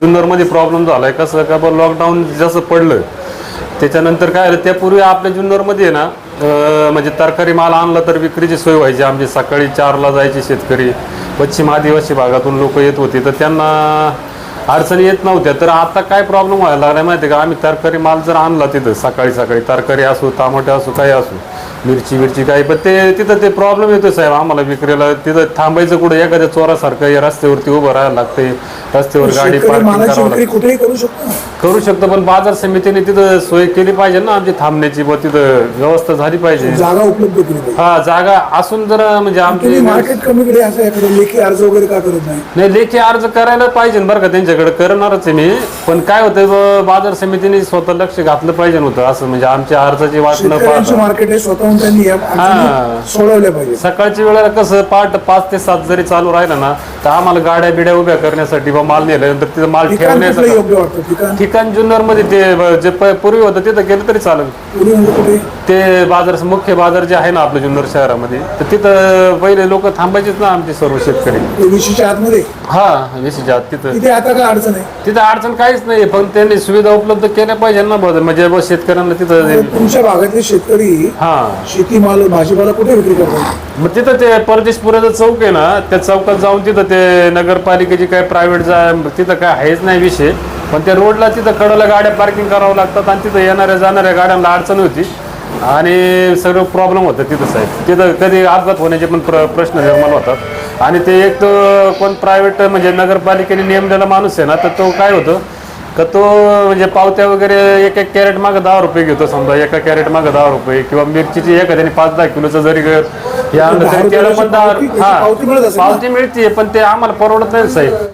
जुन्नरमध्ये problem झालाय कसं का बा लॉकडाऊन जसं पडलं त्याच्यानंतर काय झालं त्यापूर्वी आपल्या जुन्नरमध्ये आहे ना म्हणजे तरकारी माल आणला तर विक्रीची सोय व्हायची आमची सकाळी 4ला जायचे शेतकरी पश्चिम आदिवासी भागातून लोक येत होते तर त्यांना अडचणी येत नव्हत्या तर आता काय प्रॉब्लेम व्हायला लागला माहिती आहे का आम्ही तरकारी माल जर आणला तिथं सकाळी सकाळी तरकारी असो टमाटे असो काही असो मिरची काही पण ते तिथं ते प्रॉब्लेम येतो साहेब आम्हाला विक्रीला तिथं थांबायचं कुठं एखाद्या चोरासारखं रस्त्यावरती उभं राहायला लागते रस्त्यावर गाडी पार्किंग करावं लागते कुठेही करू शकतो पण बाजार समितीने तिथं सोय केली पाहिजे ना आमची थांबण्याची व तिथं व्यवस्था झाली पाहिजे जागा उपलब्ध केली पाहिजे हा जागा असून जर म्हणजे आमची मार्केट कमिटीकडे असं एखादं लेखी अर्ज वगैरे का करत नाही लेखी अर्ज करायला पाहिजे बरं का त्यांच्याकडे करणारच आहे मी पण काय होतं बाजार समितीने स्वतः लक्ष घातलं पाहिजे होतं असं म्हणजे आमच्या अर्जाची वाट न पाहता मार्केट आहे स्वतःहून त्यांनी सोडवलं पाहिजे सकाळच्या वेळेला कसं पहाट 5 ते 7 जरी चालू राहिलं ना तर आम्हाला गाड्या बिड्या उभ्या करण्यासाठी व माल नेल्यानंतर तिथं माल ठेवण्यासाठी योग्य वाटतं ठिकाण जुन्नर मध्ये ते जे पूर्वी होतं तिथं गेलं तरी चालेल ते बाजार मुख्य बाजार जे आहे ना आपल्या जुन्नर शहरामध्ये तर तिथं पहिले लोक थांबायचेच ना आमचे सर्व शेतकरी विशीच्या आतमध्ये हा विशीच्या आत तिथं आता काय अडचण आहे तिथं अडचण काहीच नाही पण त्यांनी सुविधा उपलब्ध केल्या पाहिजे ना म्हणजे शेतकऱ्यांना तिथं तुमच्या भागातले शेतकरी हा शेतीमाल भाजीपाला कुठे विक्री करतात मग तिथं ते परदेशपुराचं चौक आहे ना त्या चौकात जाऊन तिथं ते नगरपालिकेची काय प्रायव्हेट तिथं काय आहेच नाही विषय पण त्या रोडला तिथं कडला गाड्या पार्किंग करावं लागतात आणि तिथं येणाऱ्या जाणाऱ्या गाड्यांना अडचण होती आणि सगळं प्रॉब्लेम होतं तिथं साहेब तिथं कधी अपघात होण्याचे पण प्रश्न निर्माण होतात आणि ते एक तो कोण प्रायव्हेट म्हणजे नगरपालिकेने नेमलेला माणूस आहे ना तर तो काय होतं का तो म्हणजे पावत्या वगैरे एक कॅरेट मागं 10 रुपये घेतो समजा एका कॅरेट मागं 10 रुपये किंवा मिरचीची एखाद्याने 5-10 किलोचं जरी या तरी त्याला पण 10 पावती मिळते पण ते आम्हाला परवडत नाही साहेब